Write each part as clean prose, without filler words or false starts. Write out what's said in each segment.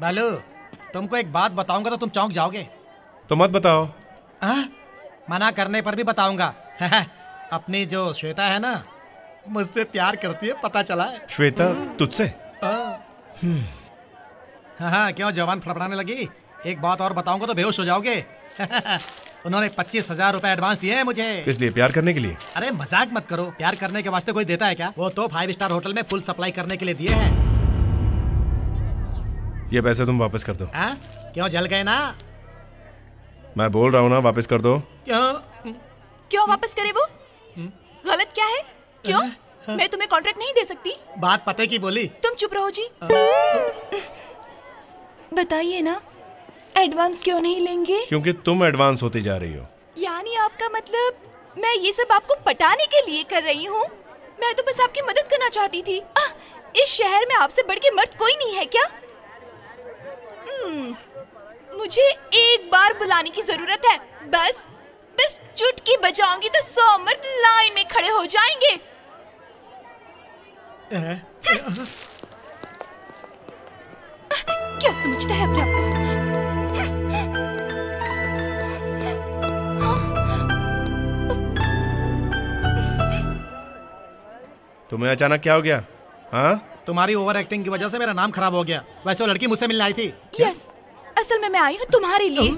बालू, तुमको एक बात बताऊंगा तो तुम चौंक जाओगे। तो मत बताओ। मना करने पर भी बताऊंगा। अपनी जो श्वेता है ना, मुझसे प्यार करती है, पता चला है। श्वेता तुझसे? हाँ, क्यों जवान फड़फड़ाने लगी? एक बात और बताऊंगा तो बेहोश हो जाओगे। उन्होंने 25,000 रुपए एडवांस दिए हैं मुझे। इसलिए प्यार करने के लिए? अरे मजाक मत करो, प्यार करने के वास्ते कोई देता है क्या? वो तो 5 स्टार होटल में फुल सप्लाई करने के लिए दिए हैं। ये पैसे तुम वापस कर दो। क्यों जल गए ना? मैं बोल रहा हूँ ना, वापस कर दो। क्यों वापस करे वो? गलत क्या है? क्यों? मैं तुम्हें कॉन्ट्रैक्ट नहीं दे सकती। बात पते की बोली। तुम चुप रहो जी। बताइए ना, एडवांस क्यों नहीं लेंगे? क्योंकि तुम एडवांस होती जा रही हो। यानी आपका मतलब मैं ये सब आपको पटाने के लिए कर रही हूँ? मैं तो बस आपकी मदद करना चाहती थी। इस शहर में आपसे बढ़ के मर्द कोई नहीं है क्या? मुझे एक बार बुलाने की जरूरत है, बस चुटकी बजाऊंगी तो 100 मर्द लाइन में खड़े हो जाएंगे। क्या समझता है अपने आप को? तुम्हें अचानक क्या हो गया? हाँ, तुम्हारी ओवर एक्टिंग की वजह से मेरा नाम खराब हो गया। वैसे वो लड़की मुझसे मिलने आई थी। यस, असल में मैं आई हूँ तुम्हारे लिए।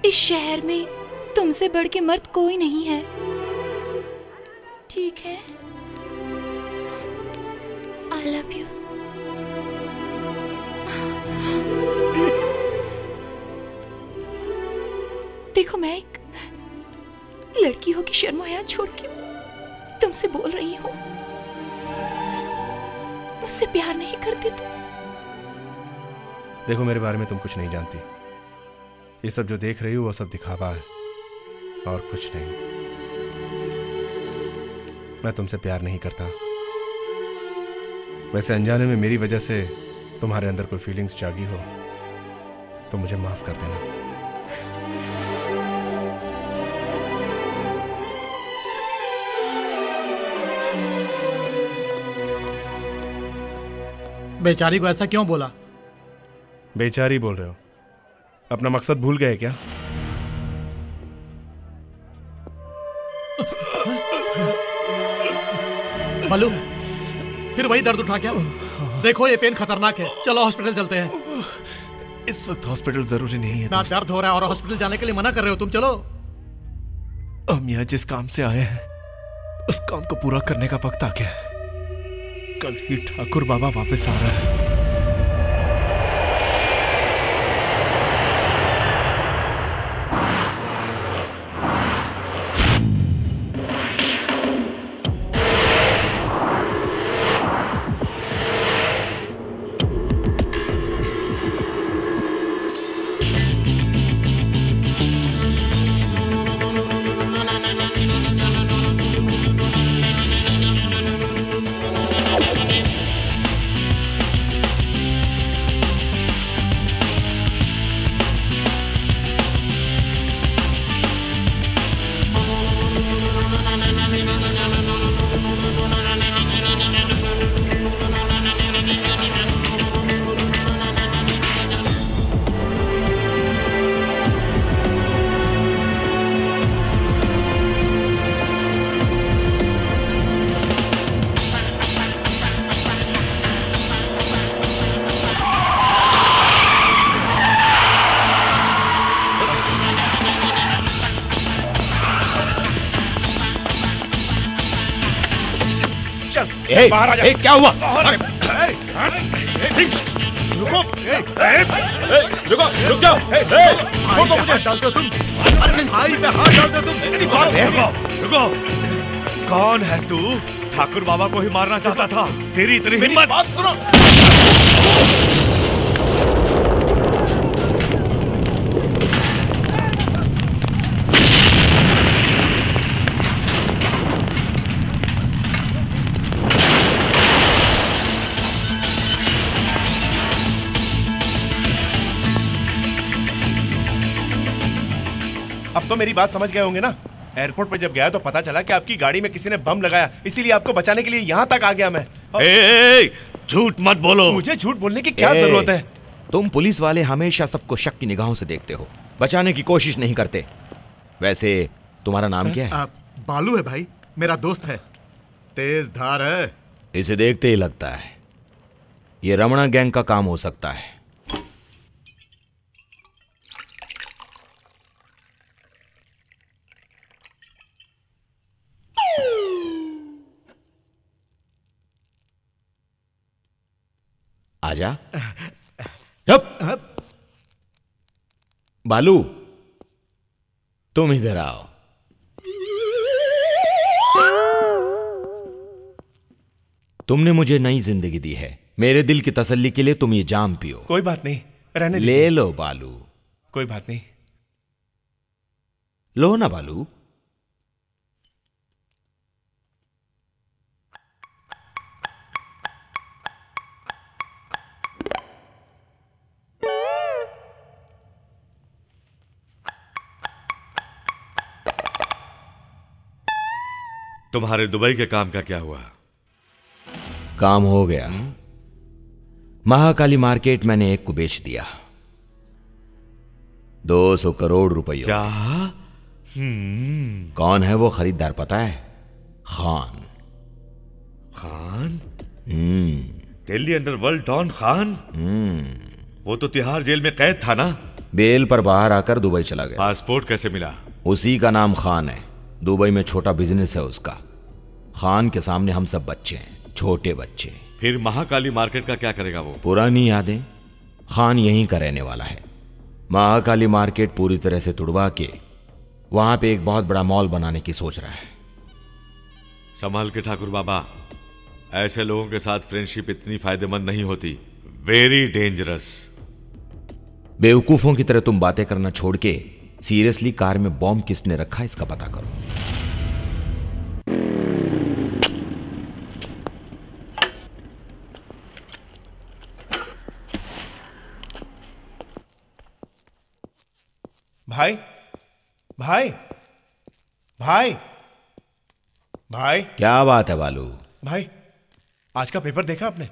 इस शहर में तुमसे बढ़ के मर्द कोई नहीं है, ठीक है? I love you। देखो, मैं एक लड़की हो की शर्म हया छोड़ के तुमसे बोल रही हूँ, मुझसे प्यार नहीं करते तुम? देखो, मेरे बारे में तुम कुछ नहीं जानती। ये सब जो देख रही हो वो सब दिखावा है और कुछ नहीं। मैं तुमसे प्यार नहीं करता। वैसे अनजाने में मेरी वजह से तुम्हारे अंदर कोई फीलिंग्स जागी हो तो मुझे माफ कर देना। बेचारी को ऐसा क्यों बोला? बेचारी बोल रहे हो? अपना मकसद भूल गए क्या? बालू, फिर वही दर्द उठा क्या? देखो, ये पेन खतरनाक है। चलो हॉस्पिटल चलते हैं। इस वक्त हॉस्पिटल जरूरी नहीं है। ना दर्द हो रहा है और हॉस्पिटल जाने के लिए मना कर रहे हो तुम। चलो। हम यहाँ जिस काम से आए हैं उस काम को पूरा करने का वक्त आ गया है। कल ही ठाकुर बाबा वापस आ रहा है। बाहर आ जा। क्या हुआ? रुको, रुक जाओ। छोड़ो मुझे। डाल दो तुम। अरे भाई पे हाथ डाल दो तुम। रुको। कौन है तू? ठाकुर बाबा को ही मारना चाहता था? तेरी इतनी हिम्मत? बात सुनो। अब तो मेरी बात समझ गए होंगे ना? एयरपोर्ट पे जब गया तो पता चला कि आपकी गाड़ी में किसी ने बम लगाया, इसीलिए आपको बचाने के लिए यहाँ तक आ गया मैं। झूठ मत बोलो। मुझे झूठ बोलने की क्या जरूरत है? तुम पुलिस वाले हमेशा सबको शक की निगाहों से देखते हो, बचाने की कोशिश नहीं करते। वैसे तुम्हारा नाम क्या है? बालू है भाई, मेरा दोस्त है, तेज धार है। इसे देखते ही लगता है ये रमणा गैंग का काम हो सकता है। आजा। बालू, तुम इधर आओ। तुमने मुझे नई जिंदगी दी है, मेरे दिल की तसल्ली के लिए तुम ये जाम पियो। कोई बात नहीं, रहने ले लो बालू। कोई बात नहीं। लो ना बालू। तुम्हारे दुबई के काम का क्या हुआ? काम हो गया। महाकाली मार्केट मैंने एक को बेच दिया, 200 करोड़ रुपयों। क्या? कौन है वो खरीदार पता है? खान। खान? Delhi underworld don Khan? वो तो तिहाड़ जेल में कैद था ना? बेल पर बाहर आकर दुबई चला गया। पासपोर्ट कैसे मिला? उसी का नाम खान है, दुबई में छोटा बिजनेस है उसका। खान के सामने हम सब बच्चे हैं, छोटे बच्चे। फिर महाकाली मार्केट का क्या करेगा वो? पुरानी यादें। खान यहीं का रहने वाला है। महाकाली मार्केट पूरी तरह से तुड़वा के वहां पे एक बहुत बड़ा मॉल बनाने की सोच रहा है। संभाल के ठाकुर बाबा, ऐसे लोगों के साथ फ्रेंडशिप इतनी फायदेमंद नहीं होती। Very dangerous. बेवकूफों की तरह तुम बातें करना छोड़ के सीरियसली कार में बॉम्ब किसने रखा इसका पता करो। भाई भाई भाई भाई, क्या बात है बालू? भाई आज का पेपर देखा आपने?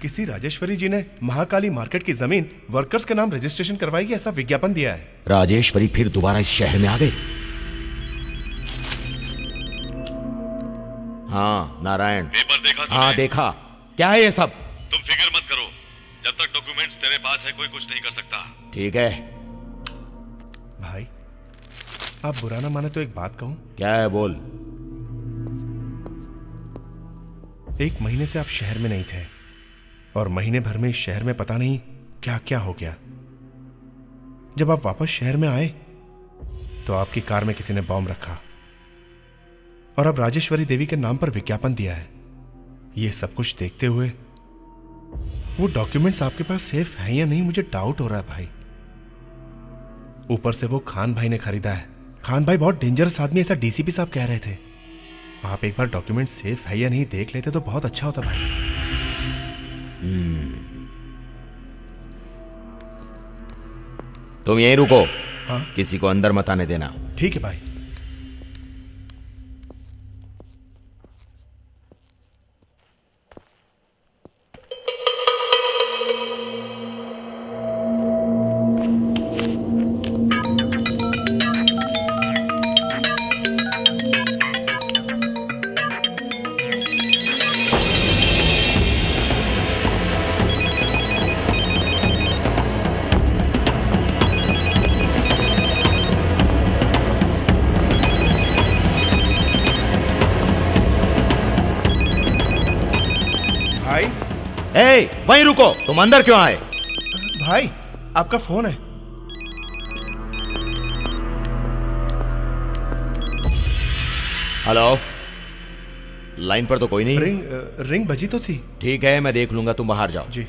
किसी राजेश्वरी जी ने महाकाली मार्केट की जमीन वर्कर्स के नाम रजिस्ट्रेशन करवाएगी ऐसा विज्ञापन दिया है। राजेश्वरी फिर दोबारा इस शहर में आ गई? हाँ नारायण, पेपर देखा तुमने? हाँ देखा। क्या है ये सब? तुम फिक्र मत करो, जब तक डॉक्यूमेंट्स तेरे पास है कोई कुछ नहीं कर सकता। ठीक है। भाई आप बुरा ना माने तो एक बात कहूं? क्या है बोल। 1 महीने से आप शहर में नहीं थे और महीने भर में इस शहर में पता नहीं क्या क्या हो गया। जब आप वापस शहर में आए तो आपकी कार में किसी ने बॉम्ब रखा और अब राजेश्वरी देवी के नाम पर विज्ञापन दिया है। ये सब कुछ देखते हुए वो डॉक्यूमेंट्स आपके पास सेफ हैं या नहीं मुझे डाउट हो रहा है भाई। ऊपर से वो खान भाई ने खरीदा है। खान भाई बहुत डेंजरस आदमी, ऐसा डीसीपी साहब कह रहे थे। आप एक बार डॉक्यूमेंट सेफ है या नहीं देख लेते तो बहुत अच्छा होता भाई। तुम यहीं रुको। हाँ किसी को अंदर मत आने देना। ठीक है भाई। वहीं रुको। तुम अंदर क्यों आए? भाई आपका फोन है। हेलो, लाइन पर तो कोई नहीं। रिंग बजी तो थी। ठीक है मैं देख लूंगा, तुम बाहर जाओ। जी।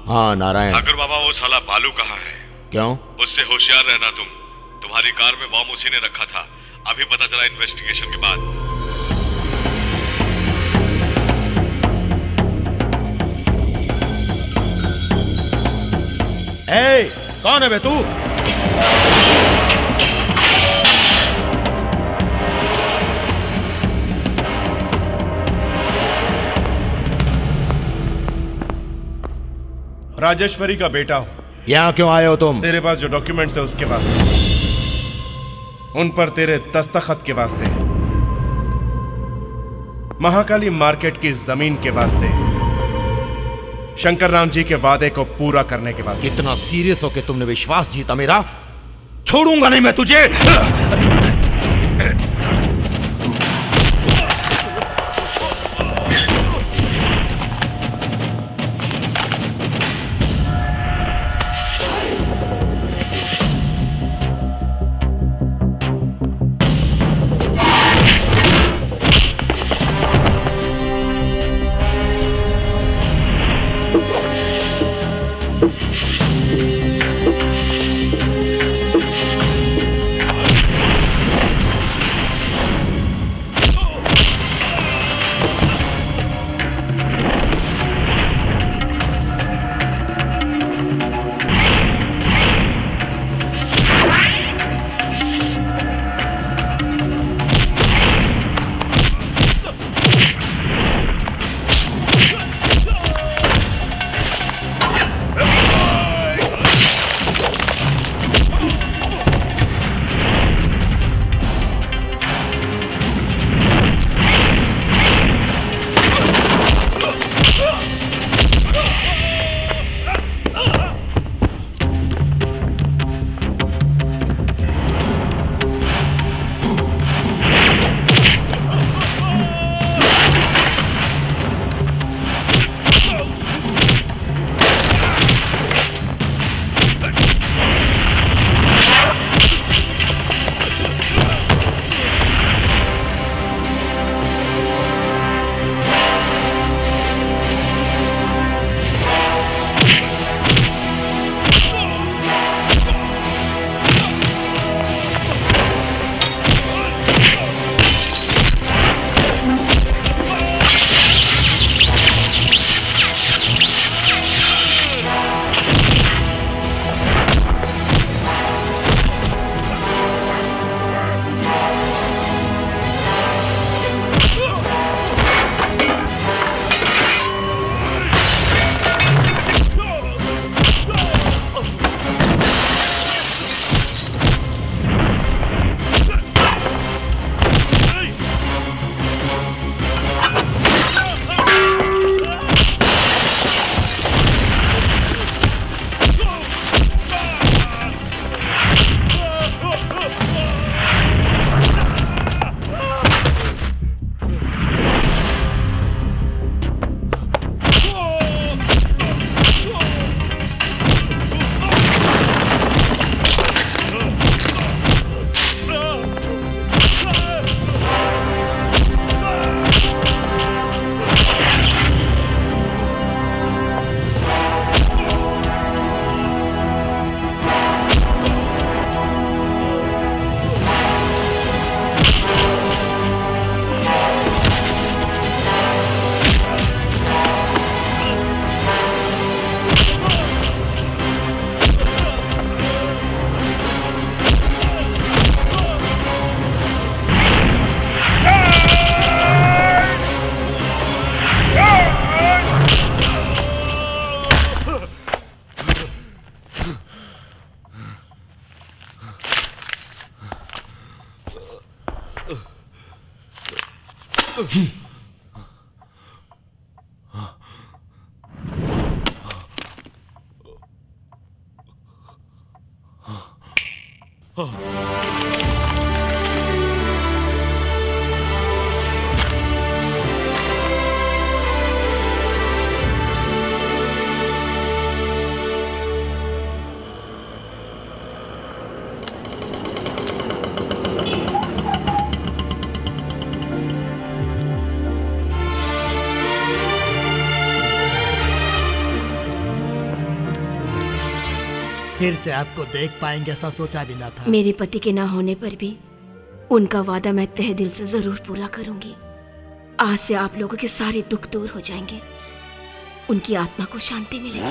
हाँ नारायण। ठाकुर बाबा वो साला बालू कहाँ है? क्यों? उससे होशियार रहना तुम। तुम्हारी कार में बॉम्ब उसी ने रखा था, अभी पता चला इन्वेस्टिगेशन के बाद। ए, कौन है बे तू? राजेश्वरी का बेटा हूं। यहां क्यों आए हो तुम? तेरे पास जो डॉक्यूमेंट्स है उसके वास्ते, उन पर तेरे दस्तखत के वास्ते, महाकाली मार्केट की जमीन के वास्ते, शंकर राम जी के वादे को पूरा करने के वास्ते। इतना सीरियस होके तुमने विश्वास जीता मेरा? छोड़ूंगा नहीं मैं तुझे। फिर से आपको देख पाएंगे ऐसा सोचा भी ना था। मेरे पति के ना होने पर भी उनका वादा मैं तहे दिल से जरूर पूरा करूंगी। आज से आप लोगों के सारे दुख दूर हो जाएंगे, उनकी आत्मा को शांति मिलेगी।